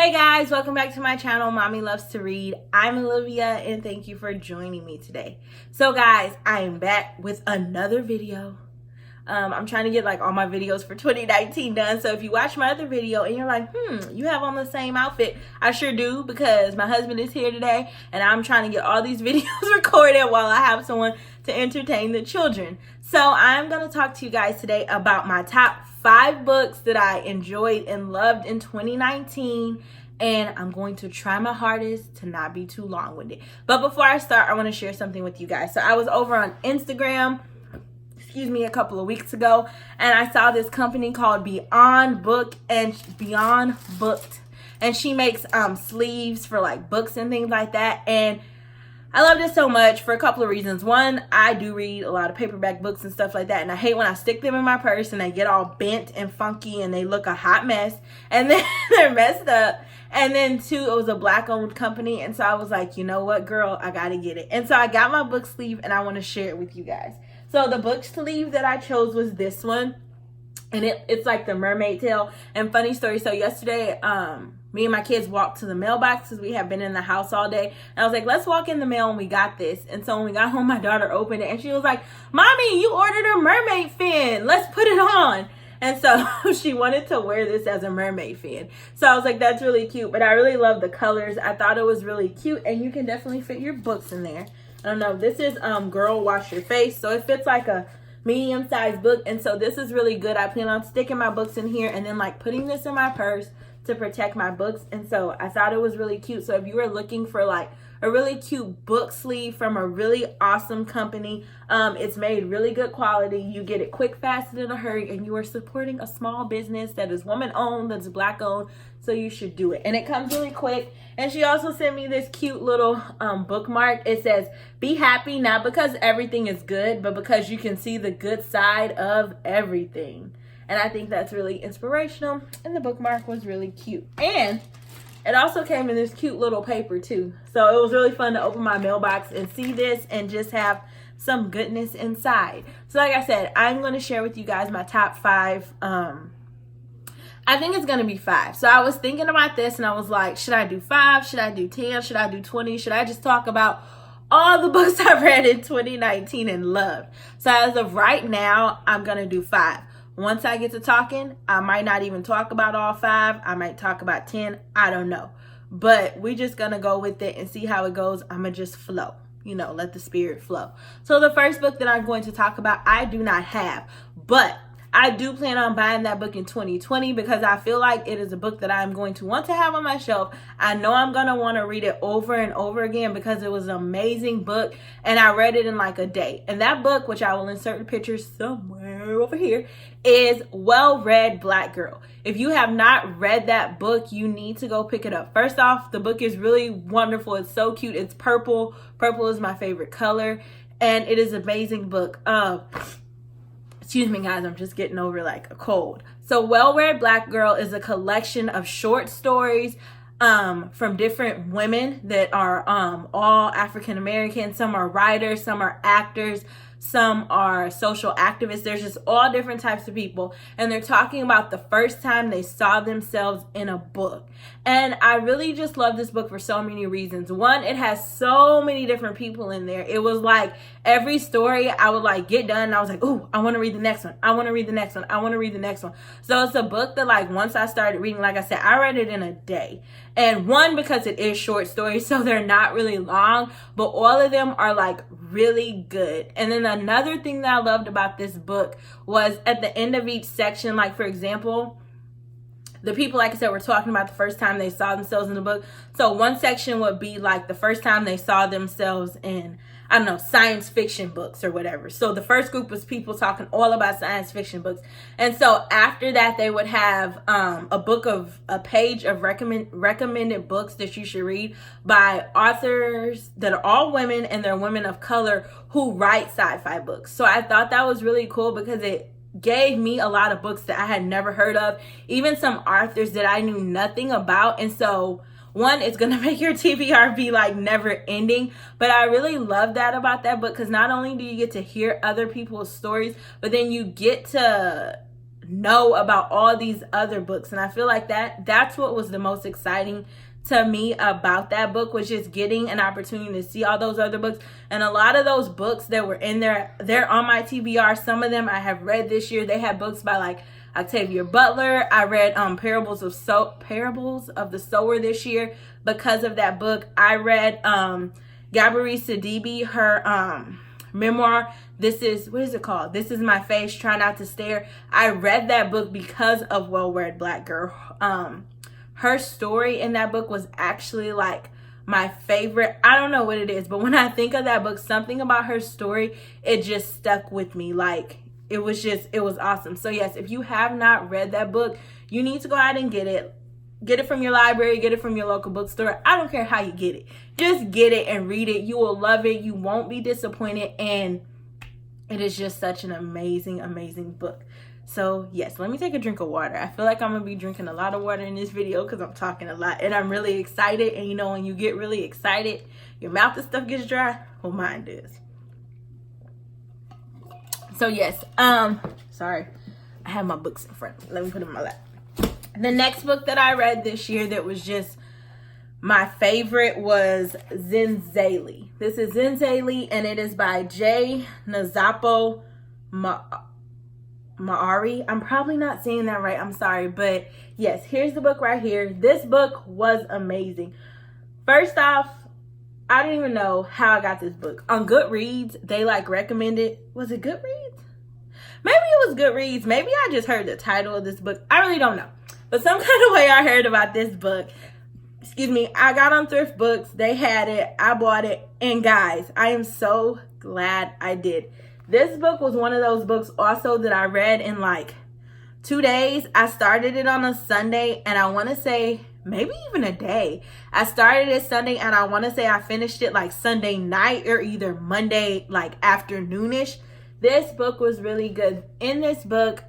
Hey guys, welcome back to my channel, Mommy Loves to Read. I'm Olivia and thank you for joining me today. So guys, I am back with another video. I'm trying to get like all my videos for 2019 done. So if you watch my other video and you're like, you have on the same outfit, I sure do, because my husband is here today and I'm trying to get all these videos recorded while I have someone to entertain the children. So I'm going to talk to you guys today about my top 5 books that I enjoyed and loved in 2019. And I'm going to try my hardest to not be too long with it. But before I start, I want to share something with you guys. So I was over on Instagram, a couple of weeks ago, and I saw this company called Beyond Booked, and she makes sleeves for like books and things like that. And I loved it so much for a couple of reasons. One, I do read a lot of paperback books and stuff like that, and I hate when I stick them in my purse and they get all bent and funky and they look a hot mess, and then they're messed up. And then 2, it was a Black-owned company, and so I was like, you know what, girl, I gotta get it. And so I got my book sleeve, and I want to share it with you guys. So the book sleeve that I chose was this one, and it's like the mermaid tail. And funny story, so yesterday, me and my kids walked to the mailbox because we have been in the house all day. And I was like, let's walk in the mail, and we got this. And so when we got home, my daughter opened it, and she was like, Mommy, you ordered a mermaid fin. Let's put it on. And so she wanted to wear this as a mermaid fin. So I was like, that's really cute. But I really love the colors. I thought it was really cute, and you can definitely fit your books in there. I don't know. This is Girl Wash Your Face. So it fits like a medium-sized book. And so this is really good. I plan on sticking my books in here and then like putting this in my purse to protect my books. And so I thought it was really cute. So if you were looking for like a really cute book sleeve from a really awesome company, it's made really good quality. You get it quick, fast, and in a hurry, and you are supporting a small business that is woman-owned, that's Black-owned, so you should do it. And it comes really quick. And she also sent me this cute little bookmark. It says, be happy, not because everything is good, but because you can see the good side of everything. And I think that's really inspirational. And the bookmark was really cute. And it also came in this cute little paper too. So it was really fun to open my mailbox and see this and just have some goodness inside. So like I said, I'm going to share with you guys my top 5. I think it's going to be 5. So I was thinking about this and I was like, should I do 5? Should I do 10? Should I do 20? Should I just talk about all the books I've read in 2019 and loved? So as of right now, I'm going to do 5. Once I get to talking, I might not even talk about all 5. I might talk about 10. I don't know. But we're just going to go with it and see how it goes. I'm going to just flow. You know, let the spirit flow. So the first book that I'm going to talk about, I do not have. But I do plan on buying that book in 2020 because I feel like it is a book that I'm going to want to have on my shelf. I know I'm going to want to read it over and over again because it was an amazing book and I read it in like a day. And that book, which I will insert the picture somewhere over here, is Well Read Black Girl. If you have not read that book, you need to go pick it up. First off, the book is really wonderful. It's so cute. It's purple. Purple is my favorite color. And it is an amazing book. Excuse me, guys, I'm just getting over like a cold. So Well Read Black Girl is a collection of short stories from different women that are all African American. Some are writers, some are actors, some are social activists. There's just all different types of people. And they're talking about the first time they saw themselves in a book. And I really just love this book for so many reasons. One, it has so many different people in there. It was like every story I would like get done and I was like, ooh, I want to read the next one. I want to read the next one. I want to read the next one. So it's a book that like once I started reading, like I said, I read it in a day. And one, because it is short stories, so they're not really long, but all of them are like really good. And then another thing that I loved about this book was at the end of each section, like for example, the people, like I said, were talking about the first time they saw themselves in the book. So one section would be like the first time they saw themselves in, I don't know, science fiction books or whatever. So the first group was people talking all about science fiction books. And so after that, they would have a page of recommended books that you should read by authors that are all women and they're women of color who write sci-fi books. So I thought that was really cool because it gave me a lot of books that I had never heard of, even some authors that I knew nothing about. And so one, it's going to make your TBR be like never ending. But I really love that about that book because not only do you get to hear other people's stories, but then you get to know about all these other books. And I feel like that's what was the most exciting to me about that book, was just getting an opportunity to see all those other books. And a lot of those books that were in there, they're on my TBR. Some of them I have read this year. They had books by like Octavia Butler. I read Parables of the Sower this year because of that book. I read Gabourey Sidibe, her memoir. This is, what is it called? This Is My Face, Try Not to Stare. I read that book because of Well Read Black Girl. Her story in that book was actually like my favorite. I don't know what it is, but when I think of that book, something about her story, it just stuck with me. Like, it was awesome. So yes, if you have not read that book, you need to go out and get it. Get it from your library, get it from your local bookstore. I don't care how you get it. Just get it and read it. You will love it. You won't be disappointed. And it is just such an amazing, amazing book. So yes, let me take a drink of water. I feel like I'm gonna be drinking a lot of water in this video because I'm talking a lot and I'm really excited. And you know, when you get really excited, your mouth and stuff gets dry. Well, mine does. So yes, sorry, I have my books in front of me. Let me put them in my lap. The next book that I read this year that was just my favorite was Zenzele. This is Zenzele, and it is by J. Nazapo Maari. I'm probably not saying that right. I'm sorry. But yes, here's the book right here. This book was amazing. First off, I don't even know how I got this book. On Goodreads, they like recommended. Was it Goodreads? Maybe it was Goodreads. Maybe I just heard the title of this book. I really don't know. But some kind of way I heard about this book. Excuse me. I got on Thrift Books. They had it. I bought it. And guys, I am so glad I did. This book was one of those books also that I read in like 2 days. I started it on a Sunday, and I want to say maybe even a day. I started it Sunday, and I want to say I finished it like Sunday night or either Monday like afternoonish. This book was really good. In this book,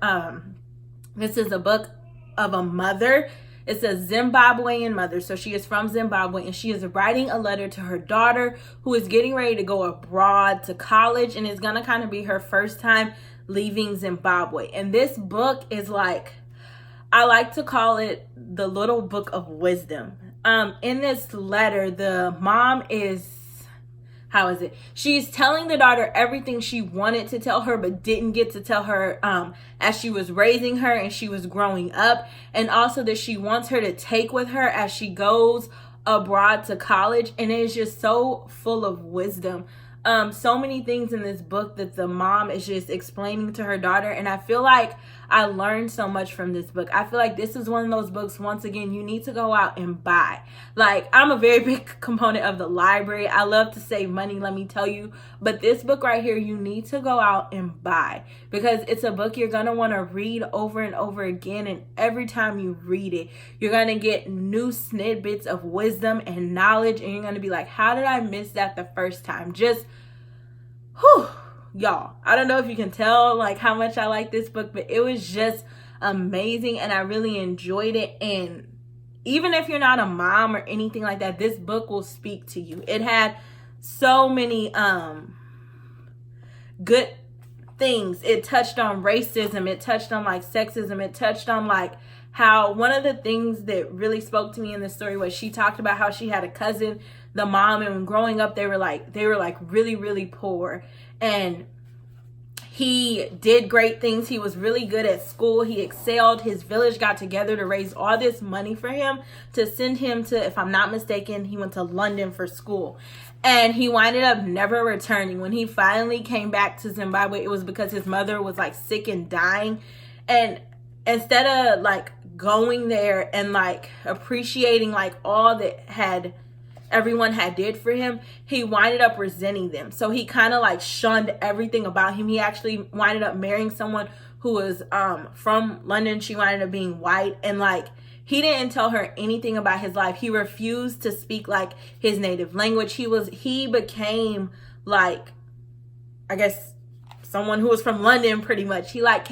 this is a book of a mother. It's a Zimbabwean mother. So she is from Zimbabwe, and she is writing a letter to her daughter who is getting ready to go abroad to college, and it's going to kind of be her first time leaving Zimbabwe. And this book is like, I like to call it the little book of wisdom. In this letter, the mom is, how is it? She's telling the daughter everything she wanted to tell her, but didn't get to tell her as she was raising her and she was growing up. And also that she wants her to take with her as she goes abroad to college. And it is just so full of wisdom. So many things in this book that the mom is just explaining to her daughter. And I feel like I learned so much from this book. I feel like this is one of those books, once again, you need to go out and buy. Like, I'm a very big component of the library. I love to save money, let me tell you. But this book right here, you need to go out and buy. Because it's a book you're going to want to read over and over again. And every time you read it, you're going to get new snippets of wisdom and knowledge. And you're going to be like, how did I miss that the first time? Just, whew. Y'all, I don't know if you can tell like how much I like this book, but it was just amazing and I really enjoyed it. And even if you're not a mom or anything like that, this book will speak to you. It had so many good things. It touched on racism, it touched on like sexism, it touched on like how one of the things that really spoke to me in this story was she talked about how she had a cousin, the mom, and when growing up they were like really, really poor. And he did great things. He was really good at school. He excelled. His village got together to raise all this money for him to send him to, if I'm not mistaken, he went to London for school. And he winded up never returning. When he finally came back to Zimbabwe, it was because his mother was like sick and dying. And instead of like going there and like appreciating like all that everyone had did for him, he winded up resenting them. So he kind of like shunned everything about him. He actually winded up marrying someone who was from London. She winded up being white, and like he didn't tell her anything about his life. He refused to speak like his native language. He became like, I guess, someone who was from London pretty much. He like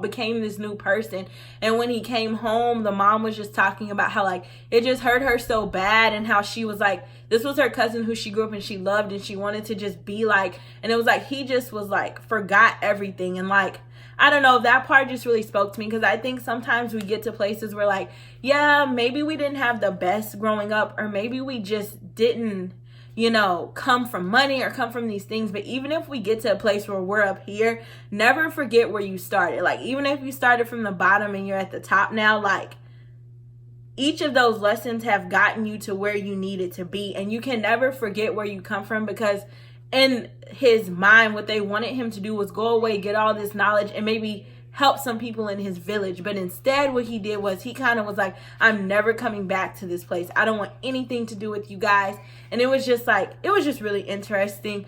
became this new person. And when he came home, the mom was just talking about how like it just hurt her so bad, and how she was like, this was her cousin who she grew up and she loved and she wanted to just be like, and it was like he just was like forgot everything. And like I don't know, that part just really spoke to me, because I think sometimes we get to places where like, yeah, maybe we didn't have the best growing up, or maybe we just didn't, you know, come from money or come from these things. But even if we get to a place where we're up here, never forget where you started. Like, even if you started from the bottom and you're at the top now, like, each of those lessons have gotten you to where you needed to be. And you can never forget where you come from, because in his mind, what they wanted him to do was go away, get all this knowledge, and maybe help some people in his village. But instead, what he did was he kind of was like, I'm never coming back to this place. I don't want anything to do with you guys. And it was just like, it was just really interesting.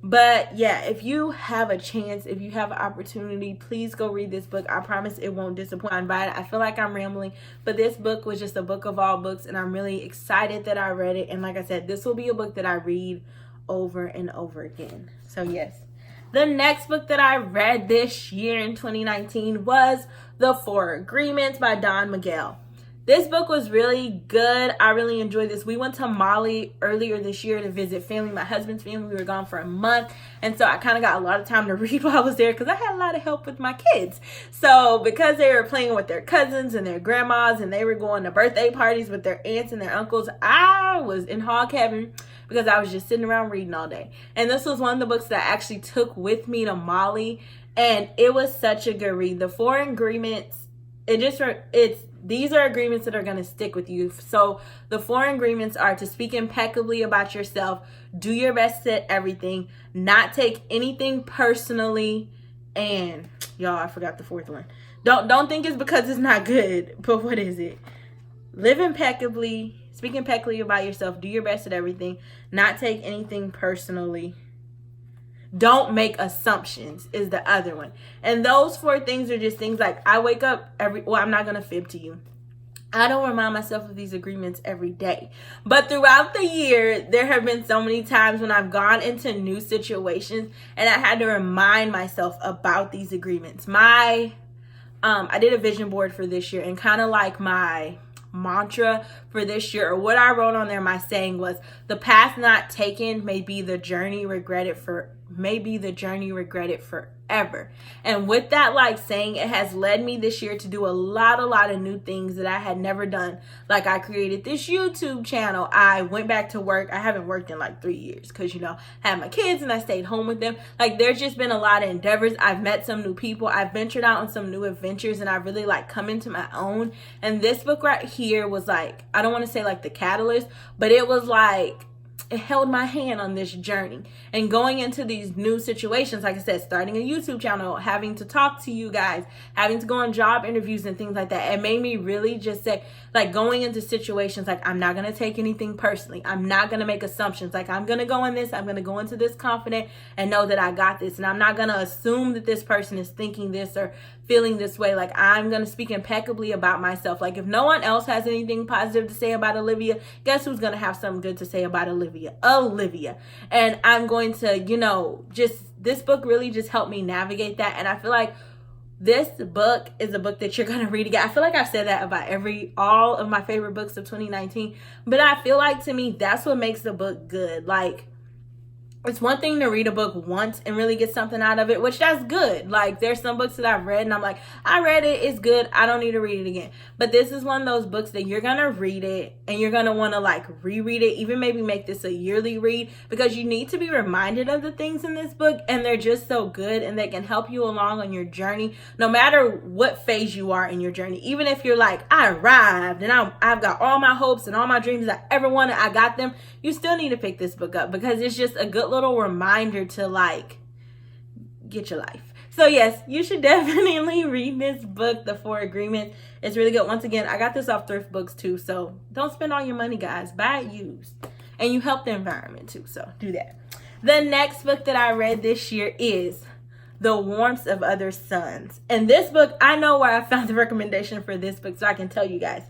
But yeah, if you have a chance, if you have an opportunity, please go read this book. I promise it won't disappoint. But I feel like I'm rambling, but this book was just a book of all books, and I'm really excited that I read it. And like I said, this will be a book that I read over and over again. So yes. The next book that I read this year in 2019 was The Four Agreements by Don Miguel. This book was really good. I really enjoyed this. We went to Mali earlier this year to visit family, my husband's family. We were gone for a month. And so I kind of got a lot of time to read while I was there, because I had a lot of help with my kids. So because they were playing with their cousins and their grandmas, and they were going to birthday parties with their aunts and their uncles, I was in hog heaven, because I was just sitting around reading all day. And this was one of the books that I actually took with me to Mali, and it was such a good read. The Four Agreements, these are agreements that are going to stick with you. So the four agreements are to speak impeccably about yourself, do your best at everything, not take anything personally, and y'all, I forgot the fourth one. Don't think it's because it's not good, but what is it? Live impeccably, speak impeccably about yourself, do your best at everything, not take anything personally. Don't make assumptions is the other one. And those four things are just things like, I wake up I'm not going to fib to you. I don't remind myself of these agreements every day. But throughout the year, there have been so many times when I've gone into new situations and I had to remind myself about these agreements. I did a vision board for this year, and kind of like my mantra for this year, or what I wrote on there, my saying was, the path not taken may be the journey regretted forever. And with that like saying, it has led me this year to do a lot of new things that I had never done. Like, I created this YouTube channel. I went back to work. I haven't worked in like 3 years because, you know, I had my kids and I stayed home with them. Like, there's just been a lot of endeavors. I've met some new people. I've ventured out on some new adventures, and I really like come into my own. And this book right here was like, I don't want to say like the catalyst, but it was like, it held my hand on this journey. And going into these new situations, like I said, starting a YouTube channel, having to talk to you guys, having to go on job interviews and things like that, it made me really just say, like, going into situations, like, I'm not going to take anything personally. I'm not going to make assumptions. Like, I'm going to go in this, I'm going to go into this confident and know that I got this. And I'm not going to assume that this person is thinking this or feeling this way. Like, I'm going to speak impeccably about myself. Like, if no one else has anything positive to say about Olivia, guess who's going to have something good to say about Olivia? And I'm going to, you know, this book really just helped me navigate that. And I feel like this book is a book that you're going to read again. I feel like I've said that about all of my favorite books of 2019, but I feel like, to me, that's what makes the book good. Like, it's one thing to read a book once and really get something out of it, which that's good. Like, there's some books that I've read and I'm like, I read it, it's good, I don't need to read it again. But this is one of those books that you're going to read it and you're going to want to like reread it, even maybe make this a yearly read, because you need to be reminded of the things in this book, and they're just so good, and they can help you along on your journey, no matter what phase you are in your journey. Even if you're like, I arrived and I've got all my hopes and all my dreams I ever wanted, I got them, you still need to pick this book up, because it's just a good little reminder to like get your life. So yes, you should definitely read this book, The Four Agreements. It's really good. Once again, I got this off Thrift Books too, so don't spend all your money, guys. Buy it used, and you help the environment too, so do that. The next book that I read this year is The Warmth of Other Suns, and this book, I know where I found the recommendation for this book, so I can tell you guys.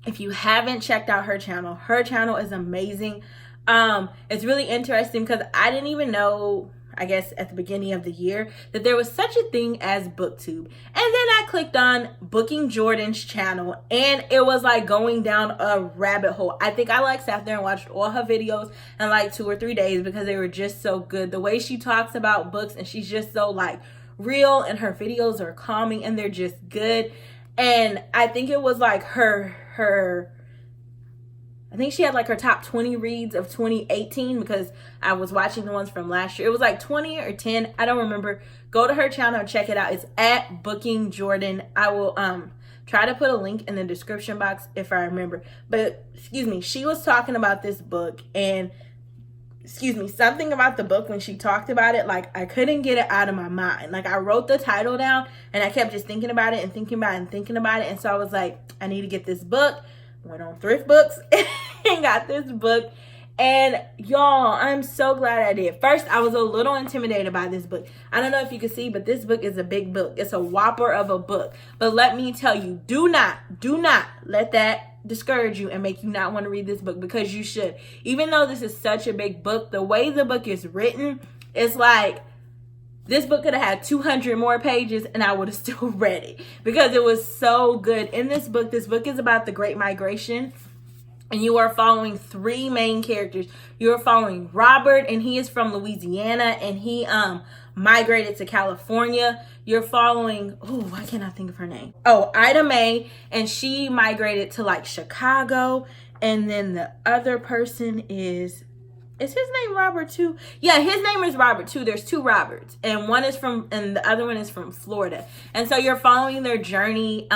If you haven't checked out her channel is amazing. It's really interesting because I didn't even know, I guess at the beginning of the year, that there was such a thing as BookTube. And then I clicked on Booking Jordan's channel, and it was like going down a rabbit hole. I think I like sat there and watched all her videos in like 2 or 3 days because they were just so good. The way she talks about books, and she's just so like real, and her videos are calming and they're just good. And I think it was like I think she had like her top 20 reads of 2018, because I was watching the ones from last year. It was like 20 or 10. I don't remember. Go to her channel and check it out. It's at Booking Jordan. I will try to put a link in the description box if I remember. But excuse me, she was talking about this book, and something about the book when she talked about it, like I couldn't get it out of my mind. Like I wrote the title down and I kept just thinking about it and thinking about it and thinking about it. And so I was like, I need to get this book. Went on Thrift Books and got this book. And y'all, I'm so glad I did. First, I was a little intimidated by this book. I don't know if you can see, but this book is a big book. It's a whopper of a book. But let me tell you, do not let that discourage you and make you not want to read this book, because you should. Even though this is such a big book, the way the book is written, it's like this book could have had 200 more pages and I would have still read it, because it was so good. In this book is about the Great Migration, and you are following three main characters. You're following Robert, and he is from Louisiana, and he migrated to California. You're following, why can't I think of her name? Ida Mae, and she migrated to like Chicago. And then the other person is his name Robert too? Yeah, his name is Robert too. There's two Roberts, and and the other one is from Florida. And so you're following their journey.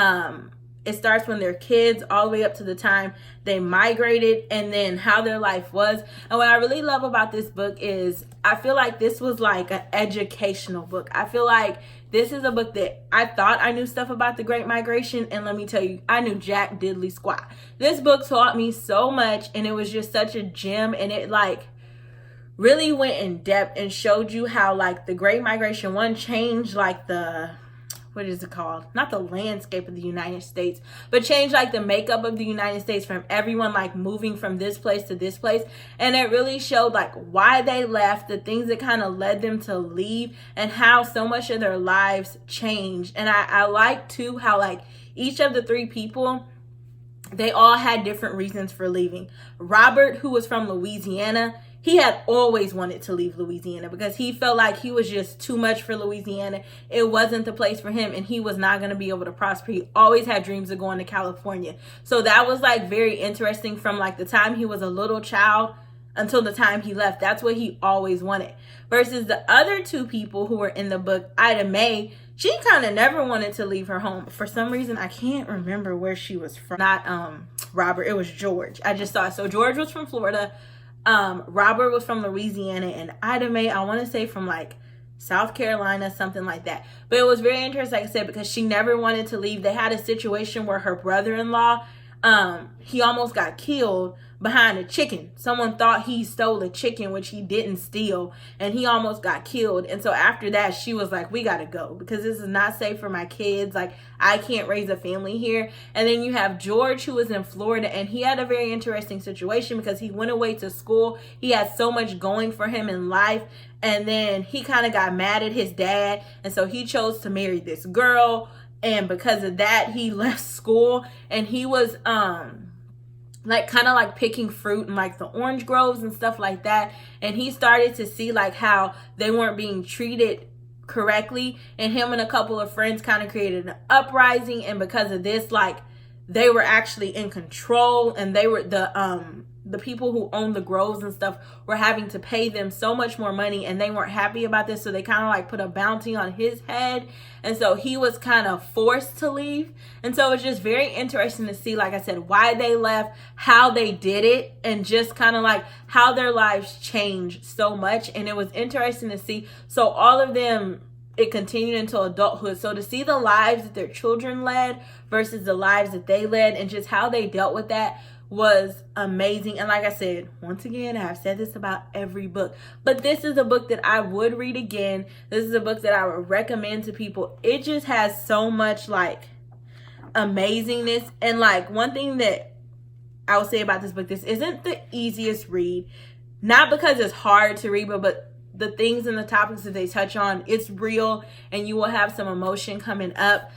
It starts when they're kids all the way up to the time they migrated, and then how their life was. And what I really love about this book is I feel like this was like an educational book. I feel like this is a book that I thought I knew stuff about the Great Migration, and let me tell you, I knew jack diddly squat. This book taught me so much, and it was just such a gem, and it like really went in depth and showed you how like the Great Migration changed like the, what is it called? Not the landscape of the United States, but changed like the makeup of the United States, from everyone like moving from this place to this place. And it really showed like why they left, the things that kind of led them to leave, and how so much of their lives changed. And I like too how like each of the three people, they all had different reasons for leaving. Robert, who was from Louisiana, he had always wanted to leave Louisiana because he felt like he was just too much for Louisiana. It wasn't the place for him, and he was not going to be able to prosper. He always had dreams of going to California. So that was like very interesting, from like the time he was a little child until the time he left. That's what he always wanted. Versus the other two people who were in the book, Ida Mae, she kind of never wanted to leave her home. For some reason, I can't remember where she was from. Not Robert, it was George. I just saw it. So George was from Florida. Robert was from Louisiana, and Ida Mae, I want to say from like South Carolina, something like that. But it was very interesting, like I said, because she never wanted to leave. They had a situation where her brother-in-law, he almost got killed behind a chicken. Someone thought he stole a chicken, which he didn't steal, and he almost got killed. And so after that, she was like, we gotta go, because this is not safe for my kids. Like, I can't raise a family here. And then you have George, who was in Florida, and he had a very interesting situation because he went away to school. He had so much going for him in life, and then he kind of got mad at his dad, and so he chose to marry this girl. And because of that, he left school, and he was like kind of like picking fruit in like the orange groves and stuff like that. And he started to see like how they weren't being treated correctly, and him and a couple of friends kind of created an uprising. And because of this, like they were actually in control, and they were the people who owned the groves and stuff were having to pay them so much more money, and they weren't happy about this. So they kind of like put a bounty on his head, and so he was kind of forced to leave. And so it's just very interesting to see, like I said, why they left, how they did it, and just kind of like how their lives changed so much. And it was interesting to see. So all of them, it continued until adulthood. So to see the lives that their children led versus the lives that they led, and just how they dealt with that, was amazing. And like I said, once again, I've said this about every book, but this is a book that I would read again. This is a book that I would recommend to people. It just has so much like amazingness. And like one thing that I will say about this book, this isn't the easiest read, not because it's hard to read, but the things and the topics that they touch on, it's real, and you will have some emotion coming up.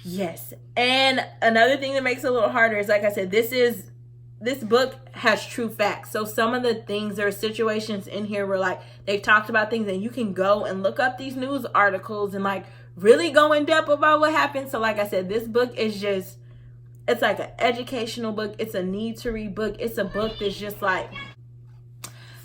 Yes. And another thing that makes it a little harder is, like I said, this is this book has true facts. So some of the things, there are situations in here where like they've talked about things and you can go and look up these news articles and like really go in depth about what happened. So like I said, this book is just, it's like an educational book. It's a need to read book. It's a book that's just like,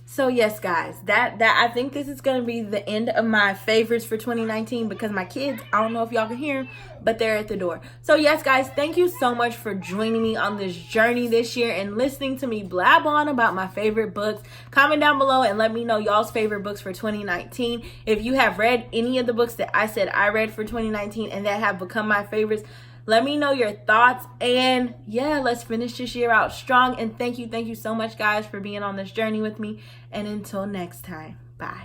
so yes, guys, that I think this is going to be the end of my favorites for 2019 because my kids, I don't know if y'all can hear them, but they're at the door. So yes, guys, thank you so much for joining me on this journey this year and listening to me blab on about my favorite books. Comment down below and let me know y'all's favorite books for 2019. If you have read any of the books that I said I read for 2019 and that have become my favorites, let me know your thoughts. And yeah, let's finish this year out strong. And thank you so much, guys, for being on this journey with me. And until next time, bye.